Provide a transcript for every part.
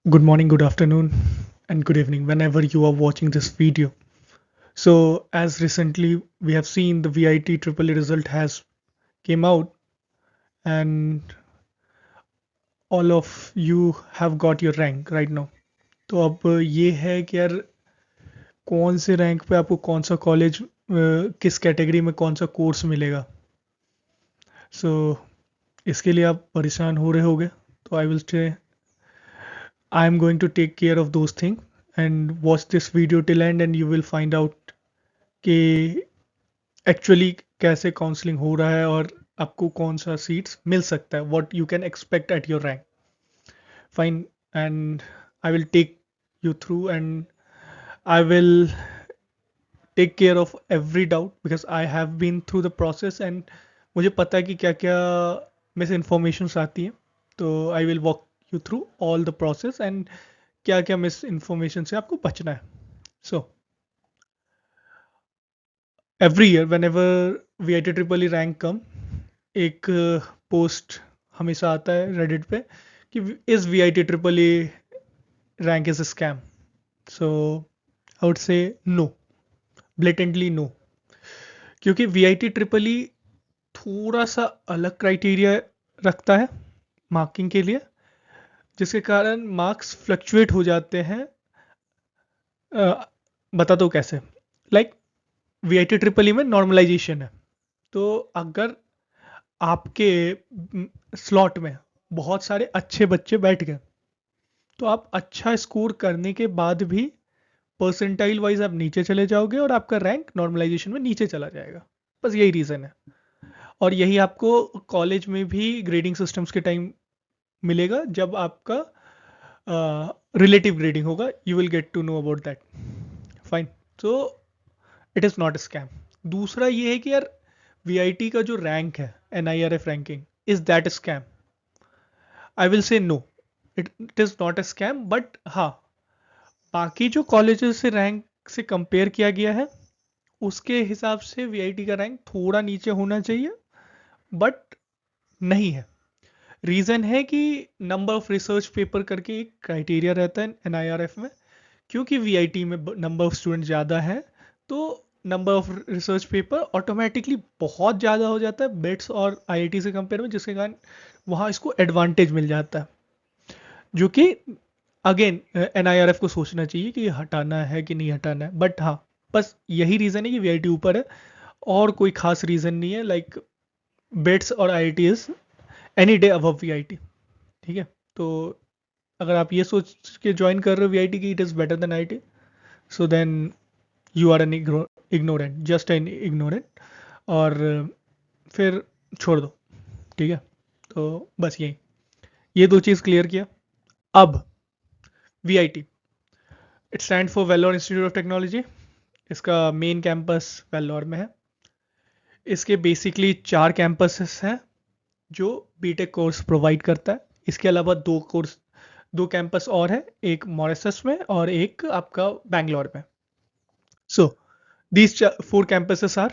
Good morning, good afternoon, and good evening whenever you are watching this video. So, as recently we have seen the VIT triple E result has came out, and all of you have got your rank right now. तो अब ये है कि यार कौन से rank पे आपको कौन सा कॉलेज किस कैटेगरी में कौन सा कोर्स मिलेगा. सो इसके लिए आप परेशान हो रहे होगे. तो आई विल से I am going to take care of those things and watch this video till end and you will find out कि एक्चुअली कैसे काउंसलिंग हो रहा है और आपको कौन सा सीट्स मिल सकता है, what you can expect at your rank. Fine. And I will take you through and I will take care of every doubt because I have been through the process and मुझे पता है कि क्या क्या miss information आती हैं. तो I will walk you through all the process and क्या क्या मिस इन्फॉर्मेशन से आपको बचना है. So every year whenever V I T triple E rank come, एक पोस्ट हमेशा आता है रेडिट पे कि is V I T triple E rank is a scam. So I would say no, blatantly no. क्योंकि V I T triple E थोड़ा सा अलग क्राइटेरिया रखता है मार्किंग के लिए, जिसके कारण मार्क्स फ्लक्चुएट हो जाते हैं. बता दो कैसे. Like V I T triple E में नॉर्मलाइजेशन है. तो अगर आपके स्लॉट में बहुत सारे अच्छे बच्चे बैठ गए तो आप अच्छा स्कोर करने के बाद भी परसेंटाइल वाइज आप नीचे चले जाओगे और आपका रैंक नॉर्मलाइजेशन में नीचे चला जाएगा. बस यही रीज़न है. और यही आपको कॉलेज में भी ग्रेडिंग सिस्टम्स के टाइम मिलेगा जब आपका रिलेटिव ग्रेडिंग होगा. You will get to know about that. Fine. So it is not a scam. दूसरा ये है कि यार वी आई टी का जो रैंक है N I R F ranking, is that scam? I will say no, it is not a scam. But हाँ, बाकी जो कॉलेजेस से रैंक से कंपेयर किया गया है उसके हिसाब से वीआईटी का रैंक थोड़ा नीचे होना चाहिए, बट नहीं है. रीज़न है कि नंबर ऑफ रिसर्च पेपर करके एक क्राइटेरिया रहता है एनआईआरएफ में. क्योंकि वीआईटी में नंबर ऑफ स्टूडेंट ज़्यादा है तो number of research paper automatically बहुत ज़्यादा हो जाता है बेट्स और आईआईटी से कंपेयर में, जिसके कारण वहाँ इसको एडवांटेज मिल जाता है. जो कि अगेन एनआईआरएफ को सोचना चाहिए कि हटाना है कि नहीं हटाना है. बट हाँ, बस यही रीज़न है कि वीआईटी ऊपर है और कोई खास रीज़न नहीं है. लाइक बेट्स और IIT is any day above VIT. ठीक है. तो अगर आप ये सोच के ज्वाइन कर रहे हो वीआईटी की it is better than IIT, so then you are an ignorant, just an ignorant. और फिर छोड़ दो. ठीक है. तो बस यही, ये दो चीज़ क्लियर किया. अब V I T, it stand for Vellore Institute of Technology. इसका मेन कैंपस वेल्लोर में है. इसके बेसिकली 4 कैंपसेस हैं जो बीटेक कोर्स प्रोवाइड करता है. इसके अलावा दो कैंपस और है, एक मॉरिशस में और एक आपका बैंगलोर में. So these 4 campuses are,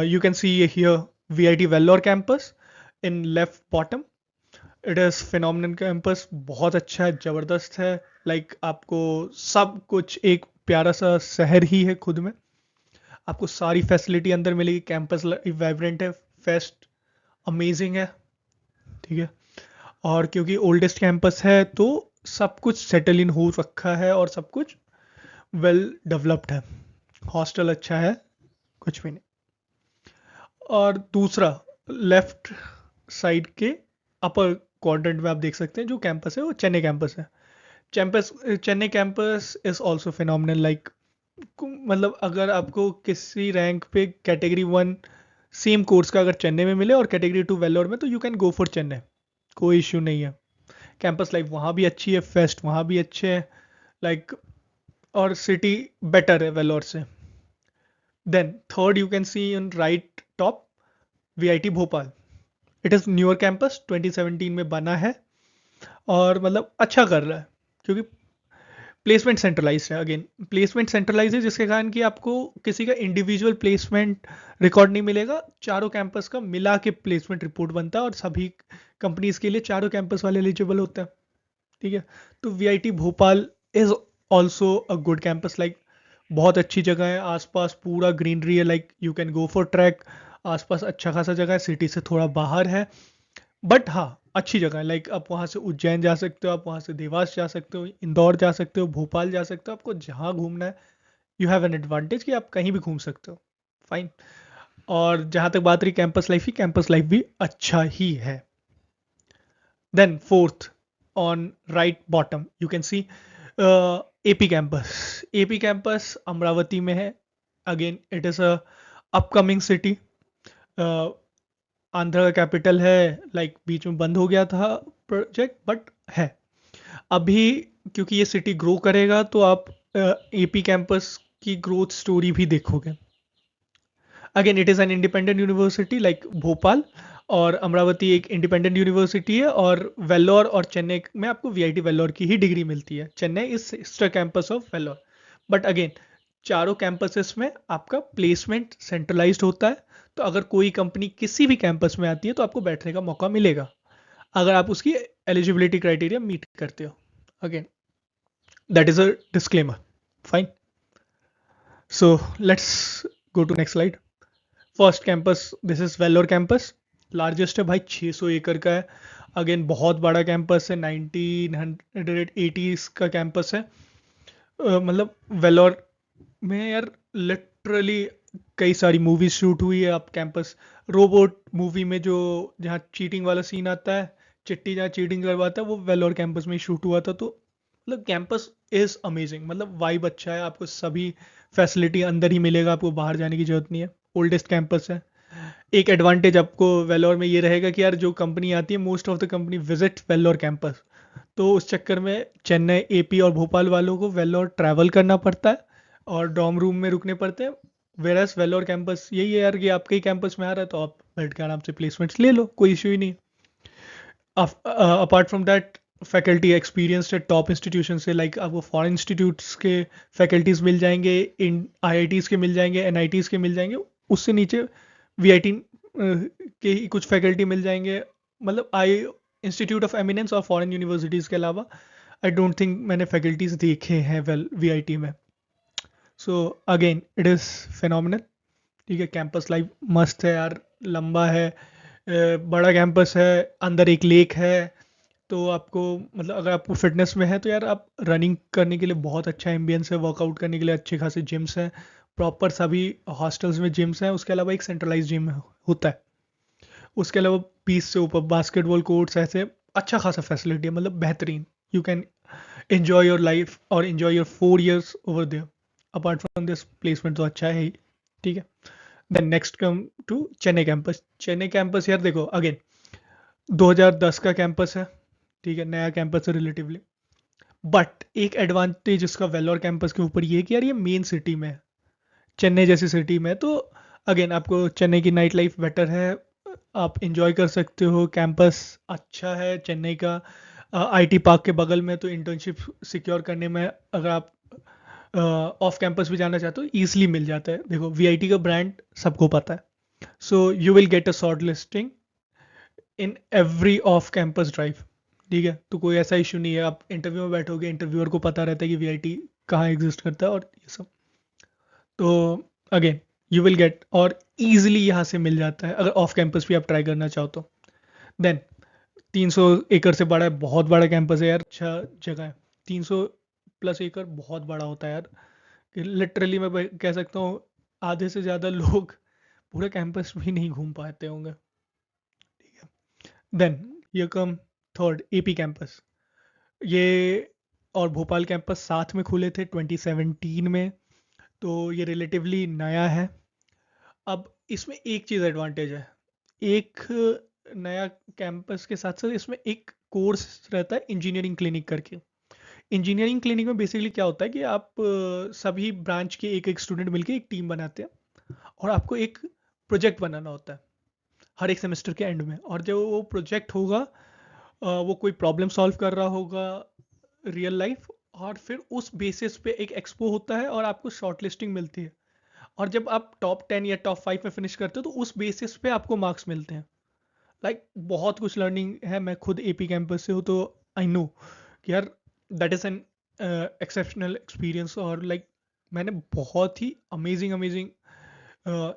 you can see here VIT Vellore campus in left bottom. It is phenomenal campus. बहुत अच्छा है, ज़बरदस्त है. लाइक आपको सब कुछ एक प्यारा सा शहर ही है खुद में. आपको सारी फैसिलिटी अंदर मिलेगी. कैंपस वाइब्रेंट है, फेस्ट अमेजिंग है. ठीक है. और क्योंकि ओल्डेस्ट कैंपस है तो सब कुछ सेटल इन हो रखा है और सब कुछ वेल डेवलप्ड है. हॉस्टल अच्छा है, कुछ भी नहीं. और दूसरा लेफ्ट साइड के अपर क्वाड्रेंट में आप देख सकते हैं जो कैंपस है वो चेन्नई कैंपस है. Chennai campus is also phenomenal. Like मतलब अगर आपको किसी रैंक पे कैटेगरी 1 सेम कोर्स का अगर चेन्नई में मिले और कैटेगरी 2 वेल्लोर में, तो you can go for Chennai. कोई इश्यू नहीं है. कैंपस लाइफ वहाँ भी अच्छी है, फेस्ट वहाँ भी अच्छे हैं. लाइक और सिटी बेटर है वेल्लोर से. Then third you can see in right top VIT Bhopal. It is newer campus, 2017 में बना है और मतलब अच्छा कर रहा है. क्योंकि प्लेसमेंट सेंट्रलाइज है. अगेन प्लेसमेंट सेंट्रलाइज है जिसके कारण कि आपको किसी का इंडिविजुअल प्लेसमेंट रिकॉर्ड नहीं मिलेगा. चारों कैंपस का मिला के प्लेसमेंट रिपोर्ट बनता है और सभी कंपनीज के लिए चारों कैंपस वाले एलिजिबल होते हैं. ठीक है। तो VIT Bhopal is also a good campus, like बहुत अच्छी जगह है, आसपास पूरा ग्रीनरी है, like you can go for track, आसपास अच्छा खासा जगह है, सिटी से थोड़ा बाहर है, बट हाँ अच्छी जगह है। लाइक आप वहाँ से उज्जैन जा सकते हो, आप वहाँ से देवास जा सकते हो, इंदौर जा सकते हो, भोपाल जा सकते हो, आपको जहाँ घूमना है यू हैव एन एडवांटेज कि आप कहीं भी घूम सकते हो। फाइन। और जहाँ तक बात रही कैंपस लाइफ की, कैंपस लाइफ भी अच्छा ही है। Then fourth on right bottom you can see AP campus. AP campus Amaravati में है। Again it is a upcoming city, Andhra का कैपिटल है, लाइक बीच में बंद हो गया था प्रोजेक्ट, बट है अभी। क्योंकि ये सिटी ग्रो करेगा तो आप एपी कैंपस की ग्रोथ स्टोरी भी देखोगे। Again it is an independent university like Bhopal, और अमरावती एक इंडिपेंडेंट यूनिवर्सिटी है, और वेल्लोर और चेन्नई में आपको वीआईटी वेल्लोर की ही डिग्री मिलती है। Chennai is sister campus of Vellore. But again चारों कैंपसेस में आपका प्लेसमेंट सेंट्रलाइज्ड होता है, तो अगर कोई कंपनी किसी भी कैंपस में आती है तो आपको बैठने का मौका मिलेगा, अगर आप उसकी एलिजिबिलिटी क्राइटेरिया मीट करते हो। Again that is a disclaimer. Fine. So let's go to next slide. First campus, this is Vellore campus. Largest है भाई, 600 एकड़ का है। अगेन बहुत बड़ा कैंपस है, 1980s का कैंपस है। मतलब वेल्लोर में यार लिटरली कई सारी मूवीज शूट हुई है। आप कैंपस रोबोट मूवी में जो जहाँ चीटिंग वाला सीन आता है, चिट्टी जहाँ चीटिंग करवाता है, वो वेलोर कैंपस में ही शूट हुआ था। तो मतलब कैंपस इज अमेजिंग, मतलब वाइब अच्छा है, आपको सभी फैसिलिटी अंदर ही मिलेगा, आपको बाहर जाने की जरूरत नहीं है। ओल्डेस्ट कैंपस है। एक एडवांटेज आपको वेलोर में ये रहेगा कि यार जो कंपनी आती है, most of the company visit Vellore campus, तो उस चक्कर में चेन्नई एपी और भोपाल वालों को वेल्लोर ट्रैवल करना पड़ता है और डॉर्म रूम में रुकने पड़ते हैं। वेरस वेल्लोर कैंपस यही है यार कि आपके ही कैंपस में आ रहा है तो आप बैठ के आराम से प्लेसमेंट्स ले लो, कोई इशू ही नहीं। Apart from that faculty experienced है टॉप इंस्टीट्यूशन से, लाइक आपको फॉरेन इंस्टीट्यूट्स के फैकल्टीज मिल जाएंगे, इन आईआईटीज के मिल जाएंगे, एनआईटीज के मिल जाएंगे, उससे नीचे वीआईटी के ही कुछ फैकल्टी मिल जाएंगे। मतलब आई इंस्टीट्यूट ऑफ एमिनेंस और फॉरेन यूनिवर्सिटीज़ के अलावा आई डोंट थिंक मैंने फैकल्टीज देखे हैं वेल वीआईटी में। So again it is phenomenal. ठीक है, कैंपस लाइफ मस्त है यार, लंबा है, बड़ा कैंपस है, अंदर एक लेक है। तो आपको मतलब अगर आपको फिटनेस में है तो यार आप रनिंग करने के लिए बहुत अच्छा एम्बियंस है, वर्कआउट करने के लिए अच्छे खासे जिम्स हैं, प्रॉपर सभी हॉस्टल्स में जिम्स हैं। उसके अलावा एक सेंट्रलाइज जिम होता है। उसके अलावा 20 से ऊपर बास्केटबॉल कोर्ट्स, ऐसे अच्छा खासा फैसिलिटी है, मतलब बेहतरीन। You can enjoy your life और enjoy your 4 years over there. Apart from this placement तो अच्छा है ही। ठीक है। Then next come to Chennai campus. Chennai campus यार देखो अगेन 2010 का कैंपस है, ठीक है, नया कैंपस है रिलेटिवली। बट एक एडवांटेज इसका वेलोर कैंपस के ऊपर ये है कि यार ये मेन सिटी में है, चेन्नई जैसी सिटी में है। तो अगेन आपको चेन्नई की नाइट लाइफ बेटर है, आप इंजॉय कर सकते हो, कैंपस अच्छा है चेन्नई का। आईटी पार्क के बगल में, तो इंटर्नशिप सिक्योर करने में अगर आप ऑफ कैंपस भी जाना चाहते हो ईजिली मिल जाता है। देखो वीआईटी का ब्रांड सबको पता है, so you will get a short listing in every off campus drive. ठीक है, तो कोई ऐसा इशू नहीं है, आप इंटरव्यू में बैठोगे, इंटरव्यूअर को पता रहता है कि वीआईटी कहाँ एग्जिस्ट करता है और ये सब। तो अगेन यू विल गेट, और ईजिली यहाँ से मिल जाता है अगर ऑफ कैंपस भी आप ट्राई करना चाहो तो। देन 300 एकड़ से बड़ा है, बहुत बड़ा कैंपस है यार, अच्छा जगह है। 300 प्लस एकड़ बहुत बड़ा होता है यार, कि लिटरली मैं कह सकता हूँ आधे से ज़्यादा लोग पूरे कैंपस भी नहीं घूम पाते होंगे। ठीक है। देन ये कम थर्ड एपी कैंपस। ये और भोपाल कैंपस साथ में खुले थे 2017 में, तो ये रिलेटिवली नया है। अब इसमें एक चीज़ एडवांटेज है, एक नया कैंपस के साथ साथ इसमें एक कोर्स रहता है इंजीनियरिंग क्लिनिक करके। इंजीनियरिंग क्लिनिक में बेसिकली क्या होता है कि आप सभी ब्रांच के एक एक स्टूडेंट मिलके एक टीम बनाते हैं, और आपको एक प्रोजेक्ट बनाना होता है हर एक सेमेस्टर के एंड में। और जो वो प्रोजेक्ट होगा वो कोई प्रॉब्लम सॉल्व कर रहा होगा रियल लाइफ, और फिर उस बेसिस पे एक एक्सपो होता है और आपको शॉर्ट लिस्टिंग मिलती है। और जब आप टॉप 10 या टॉप 5 में फिनिश करते हो तो उस बेसिस पे आपको मार्क्स मिलते हैं। लाइक बहुत कुछ लर्निंग है, मैं खुद एपी कैंपस से हूँ तो आई नो यार that is an exceptional experience. और लाइक मैंने बहुत ही अमेजिंग अमेजिंग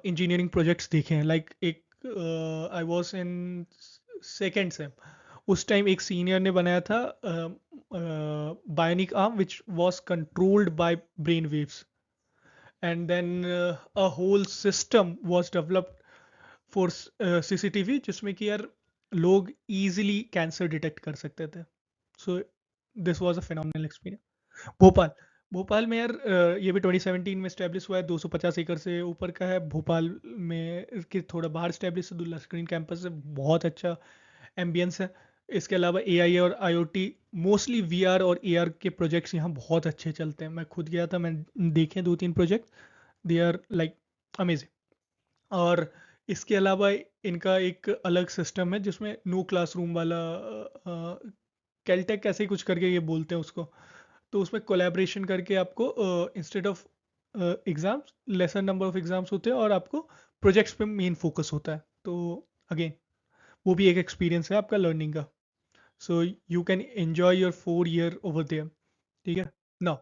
इंजीनियरिंग प्रोजेक्ट्स देखे हैं। लाइक एक I was in second sem, उस टाइम एक सीनियर ने बनाया था bionic arm which was controlled by brain waves, and then a whole system was developed for CCTV, जिसमें कि यार लोग इजीली कैंसर डिटेक्ट कर सकते थे। So this was a phenomenal experience. Bhopal, Bhopal में यार ये भी 2017 में स्टैब्लिश हुआ है, 250 एकड़ से ऊपर का है। भोपाल में इसके थोड़ा बाहर स्टैब्लिश है, दुल्ला स्क्रीन कैंपस है, बहुत अच्छा एम्बियंस है। इसके अलावा एआई और आईओटी, मोस्टली वीआर और एआर के प्रोजेक्ट्स यहाँ बहुत अच्छे चलते हैं। मैं खुद गया था, मैं देखे 2-3 project, they are like amazing. और इसके अलावा इनका एक अलग सिस्टम है जिसमें नो क्लासरूम वाला, कैलटेक ऐसे ही कुछ करके ये बोलते हैं उसको। तो उसमें कोलैबोरेशन करके आपको instead of exams, laser number of exams होते हैं और आपको प्रोजेक्ट्स पे मेन फोकस होता है। तो अगेन वो भी एक एक्सपीरियंस है आपका लर्निंग का। So you can enjoy your 4 year over there. ठीक है। Now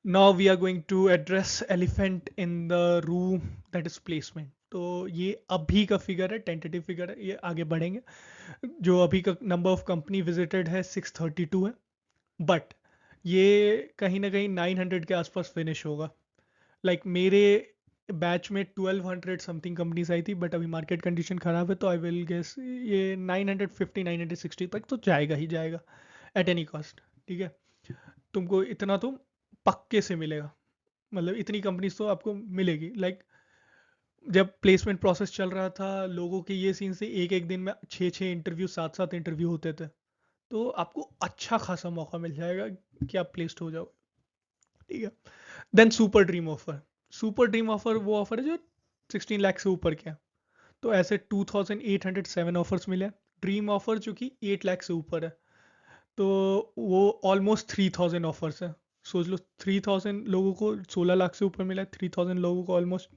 now we are going to address elephant in the room, that is placement. तो ये अभी का फिगर है, टेंटेटिव फिगर है, ये आगे बढ़ेंगे। जो अभी का नंबर ऑफ कंपनी विजिटेड है 632 है, बट ये कहीं ना कहीं 900 के आसपास फिनिश होगा। लाइक मेरे बैच में 1200 समथिंग कंपनीज आई थी, बट अभी मार्केट कंडीशन खराब है, तो आई विल गेस ये 950 960 तक तो जाएगा ही जाएगा एट एनी कॉस्ट। ठीक है। तुमको इतना तो पक्के से मिलेगा, मतलब इतनी कंपनीज तो आपको मिलेगी। लाइक जब प्लेसमेंट प्रोसेस चल रहा था, लोगों के ये सीन से एक एक दिन में 6-6 इंटरव्यू, 7-7 इंटरव्यू होते थे। तो आपको अच्छा खासा मौका मिल जाएगा कि आप प्लेस्ड हो जाओ। ठीक है। Then super dream offer. Super dream offer वो ऑफर है जो 16 लाख से ऊपर के हैं। तो ऐसे 2807 ऑफर्स मिले। ड्रीम ऑफर जो कि 8 लाख से ऊपर है, तो वो ऑलमोस्ट 3000 ऑफर्स है। सोच लो 3000 लोगों को 16 लाख से ऊपर मिला है, 3000 लोगों को ऑलमोस्ट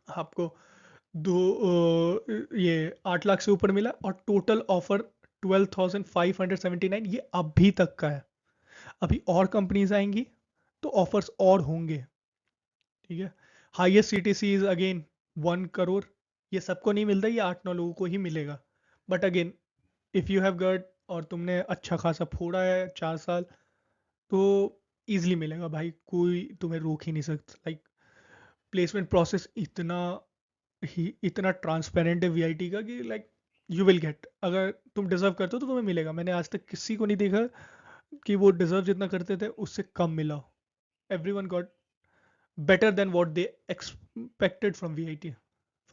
आपको ये 8 लाख से ऊपर मिला, और टोटल ऑफर 12,579 ये अभी तक का है। अभी और कंपनीज आएंगी तो ऑफर्स और होंगे। ठीक है। Highest CTC is again 1 crore. ये सबको नहीं मिलता, ये 8-9 लोगों को ही मिलेगा। But again if you have गट और तुमने अच्छा खासा फोड़ा है 4 साल, तो इजिली मिलेगा भाई, कोई तुम्हें रोक ही नहीं सकता। लाइक प्लेसमेंट प्रोसेस इतना ट्रांसपेरेंट है वीआईटी का कि लाइक यू विल गेट, अगर तुम डिजर्व करते हो तो तुम्हें मिलेगा। मैंने आज तक किसी को नहीं देखा कि वो डिजर्व जितना करते थे उससे कम मिला हो। Every one got better than what they expected from VIT.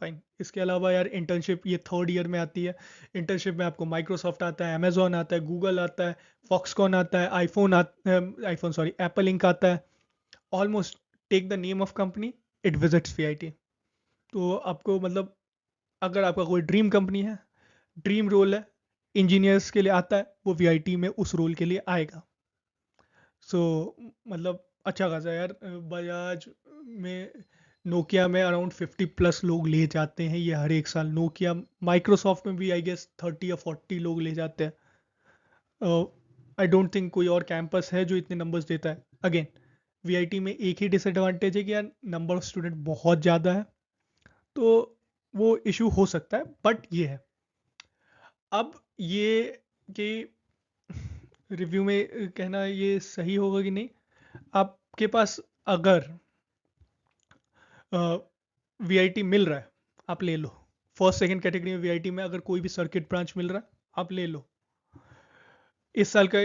Fine. इसके अलावा यार इंटर्नशिप ये 3rd ईयर में आती है। इंटर्नशिप में आपको माइक्रोसॉफ्ट आता है, अमेजोन आता है, गूगल आता है, फॉक्सकॉन आता है, आईफोन सॉरी एप्पल इंक आता है। Almost take the name of company, it visits VIT. तो आपको मतलब अगर आपका कोई ड्रीम कंपनी है, ड्रीम रोल है, इंजीनियर्स के लिए आता है, वो वीआईटी में उस रोल के लिए आएगा। सो मतलब अच्छा खासा यार। बजाज में, नोकिया में अराउंड 50+ लोग ले जाते हैं ये हर एक साल। नोकिया, माइक्रोसॉफ्ट में भी आई गेस 30 या 40 लोग ले जाते हैं। आई डोंट थिंक कोई और कैंपस है जो इतने नंबर्स देता है। अगेन वीआईटी में एक ही डिसएडवांटेज है कि यार नंबर ऑफ स्टूडेंट बहुत ज़्यादा है, तो वो इशू हो सकता है, बट ये है। अब ये कि रिव्यू में कहना ये सही होगा कि नहीं, आपके पास अगर वीआईटी मिल रहा है, आप ले लो। फर्स्ट सेकंड कैटेगरी में वीआईटी में अगर कोई भी सर्किट ब्रांच मिल रहा है, आप ले लो। इस साल का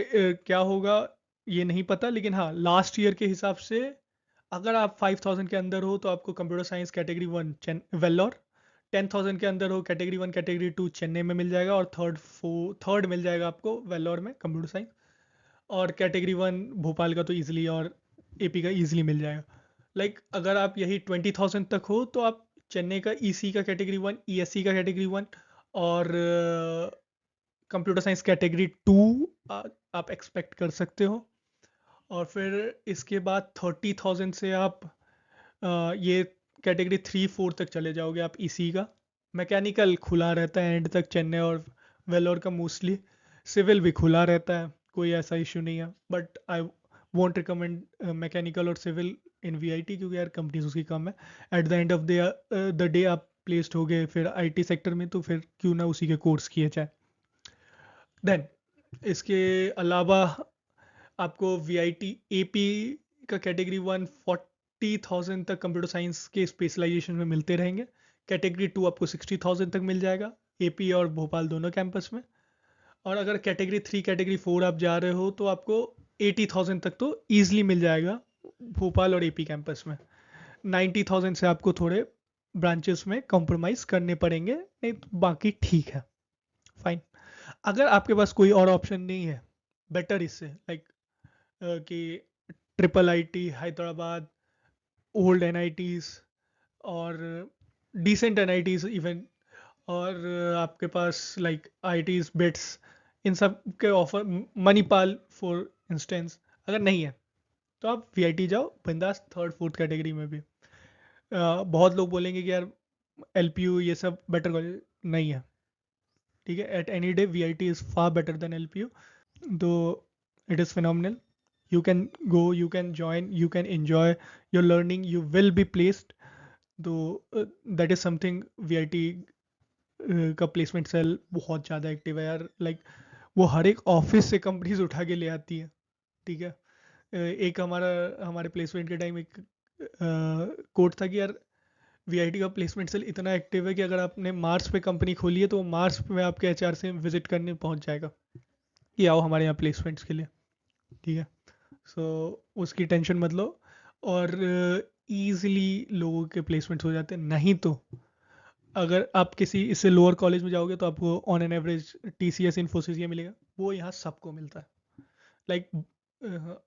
क्या होगा ये नहीं पता, लेकिन हाँ लास्ट ईयर के हिसाब से अगर आप 5000 के अंदर हो तो आपको कंप्यूटर साइंस कैटेगरी 1 वेल्लोर, 10,000 के अंदर हो कैटेगरी 1 कैटेगरी 2 चेन्नई में मिल जाएगा, और थर्ड मिल जाएगा आपको वेल्लोर में कंप्यूटर साइंस। और कैटेगरी 1 भोपाल का तो ईजिली, और एपी का ईजिली मिल जाएगा। अगर आप यही 20,000 तक हो तो आप चेन्नई का ईसी का कैटेगरी 1, ईएससी का कैटेगरी 1, और कंप्यूटर साइंस कैटेगरी 2 आप एक्सपेक्ट कर सकते हो। और फिर इसके बाद 30,000 से आप ये कैटेगरी 3-4 तक चले जाओगे आप ईसी का। मैकेनिकल खुला रहता है एंड तक चेन्नई और वेलोर का मोस्टली। सिविल भी खुला रहता है। कोई ऐसा इशू नहीं है, but I won't recommend mechanical और सिविल इन वीआईटी, क्योंकि यार कंपनीज उसकी कम है। Eight the end of the day आप प्लेस्ड हो गए फिर आईटी सेक्टर में, तो फिर क्यों ना उसी के कोर्स किए जाए। देन इसके अलावा आपको वीआईटी एपी का कैटेगरी 140,000 तक कंप्यूटर साइंस के स्पेशलाइजेशन में मिलते रहेंगे। कैटेगरी 2 आपको 60,000 तक मिल जाएगा एपी और भोपाल दोनों कैंपस में। और अगर कैटेगरी 3 कैटेगरी 4 आप जा रहे हो तो आपको 80,000 तक तो ईजिली मिल जाएगा भोपाल और एपी कैंपस में। 90,000 से आपको थोड़े ब्रांचेस में कॉम्प्रोमाइज़ करने पड़ेंगे, नहीं तो बाकी ठीक है, फाइन। अगर आपके पास कोई और ऑप्शन नहीं है बेटर इससे, लाइक कि triple IT Hyderabad, old NITs और डिसेंट एनआईटीज इवन, और आपके पास लाइक आईटीज बिट्स, इन सब के ऑफर, मणिपाल फॉर इंस्टेंस अगर नहीं है तो आप वीआईटी जाओ बिंदास, थर्ड फोर्थ कैटेगरी में भी। बहुत लोग बोलेंगे कि यार एलपीयू ये सब बेटर कॉलेज नहीं है, ठीक है। At any day VIT is far better than LPU, though it is phenomenal. You can go, you can join, you can enjoy your learning, you will be placed, though that is something VIT का placement cell बहुत ज़्यादा active है यार। Like वो हर एक office से companies उठा के ले आती है, ठीक है। एक हमारे प्लेसमेंट के टाइम एक कोट था कि यार वीआईटी का प्लेसमेंट सेल इतना एक्टिव है कि अगर आपने मार्स पे कंपनी खोली है तो मार्स में आपके एचआर से विजिट करने पहुंच जाएगा कि आओ हमारे यहाँ प्लेसमेंट्स के लिए, ठीक है। सो उसकी टेंशन मत लो, और ईजिली लोगों के प्लेसमेंट्स हो जाते हैं। नहीं तो अगर आप किसी इससे लोअर कॉलेज में जाओगे तो आपको on an average TCS Infosys ये मिलेगा, वो यहाँ सबको मिलता है। लाइक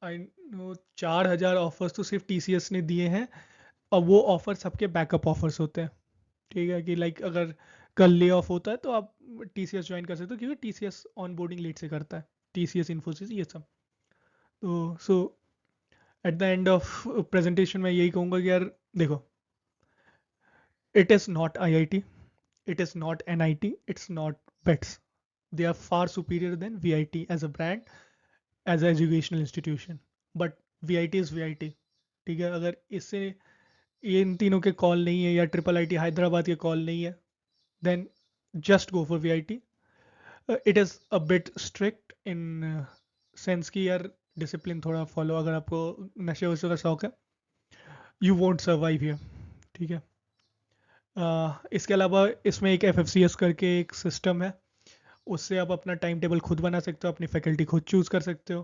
आई नो 4,000 ऑफर्स तो सिर्फ टीसीएस ने दिए हैं, और वो ऑफर सबके बैकअप ऑफर्स होते हैं, ठीक है। कि लाइक अगर कल ले ऑफ होता है तो आप टीसीएस ज्वाइन कर सकते हो, क्योंकि टीसीएस ऑन बोर्डिंग लेट से करता है, टीसीएस इन्फोसिस ये सब। तो so at the end of presentation मैं यही कहूँगा कि यार देखो, it is not IIT, it is not NIT, it's not BETS. They are far superior than VIT as a brand, as an educational institution. But VIT is VIT. ठीक है, अगर इससे ये इन तीनों के कॉल नहीं है या ट्रिपल आईटी हैदराबाद के कॉल नहीं है, then just go for VIT. It is a bit strict in sense कि यार डिसिप्लिन थोड़ा फॉलो, अगर आपको नशे वशे का शौक है, यू वोंट सर्वाइव हियर, ठीक है। इसके अलावा इसमें एक FFCS करके एक सिस्टम है, उससे आप अपना टाइम टेबल खुद बना सकते हो, अपनी फैकल्टी खुद चूज़ कर सकते हो।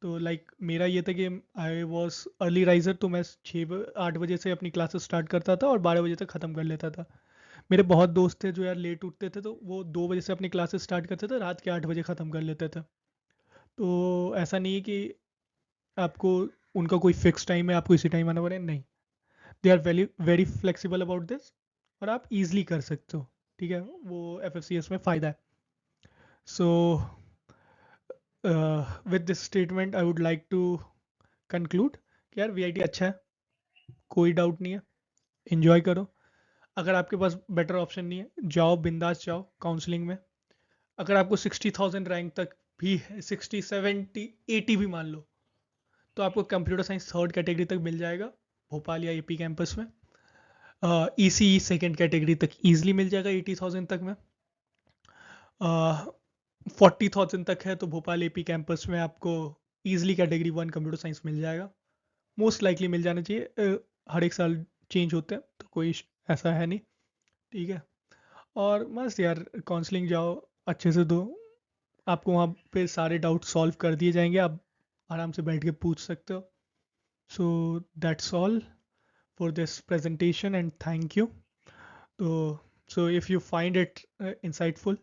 तो लाइक मेरा ये था कि आई वॉज अर्ली राइजर, तो मैं 6-8 बजे से अपनी क्लासेस स्टार्ट करता था और 12 बजे तक ख़त्म कर लेता था। मेरे बहुत दोस्त थे जो यार लेट उठते थे, तो वो 2 बजे से अपनी क्लासेस स्टार्ट करते थे, रात के 8 बजे ख़त्म कर लेते थे। तो ऐसा नहीं है कि आपको उनका कोई फिक्स टाइम है, आपको इसी टाइम आना पड़े, नहीं। They are very very flexible about this, और आप इजीली कर सकते हो, ठीक है। वो FFCS में फ़ायदा है। So with this statement I would like to conclude कि यार VIT अच्छा है, कोई डाउट नहीं है, इन्जॉय करो। अगर आपके पास बेटर ऑप्शन नहीं है, जाओ बिंदास जाओ काउंसलिंग में। अगर आपको 60,000 रैंक तक भी है, 60 70 80 भी मान लो, तो आपको कंप्यूटर साइंस थर्ड कैटेगरी तक मिल जाएगा भोपाल या एपी कैंपस में। ECE सेकेंड कैटेगरी तक ईजिली मिल जाएगा 80,000 तक में। 40,000 तक है तो भोपाल एपी कैंपस में आपको ईजिली कैटेगरी 1 कंप्यूटर साइंस मिल जाएगा, मोस्ट लाइकली मिल जाना चाहिए। हर एक साल चेंज होते हैं तो कोई ऐसा है नहीं, ठीक है। और बस यार काउंसलिंग जाओ, अच्छे से दो, आपको वहाँ पे सारे डाउट सॉल्व कर दिए जाएंगे, आप आराम से बैठ के पूछ सकते हो। So that's all for this presentation and thank you. तो so if you find it insightful,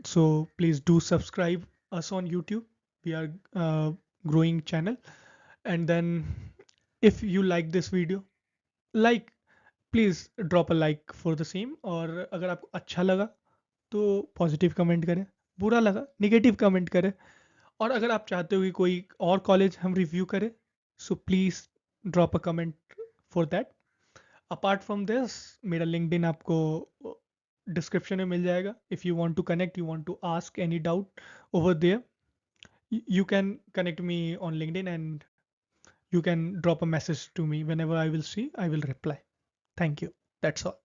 so please do subscribe us on YouTube. We are growing channel. And then if you like this video, like, please drop a like for the same. और अगर आपको अच्छा लगा तो positive comment करें, बुरा लगा negative comment करें। और अगर आप चाहते हो कि कोई और कॉलेज हम रिव्यू करें, so please drop a comment for that. Apart from this मेरा लिंक्डइन आपको डिस्क्रिप्शन में मिल जाएगा। If you want to connect, you want to ask any doubt over there, You can connect me on LinkedIn, and you can drop a message to me. Whenever I will see, I will reply. Thank you. That's all.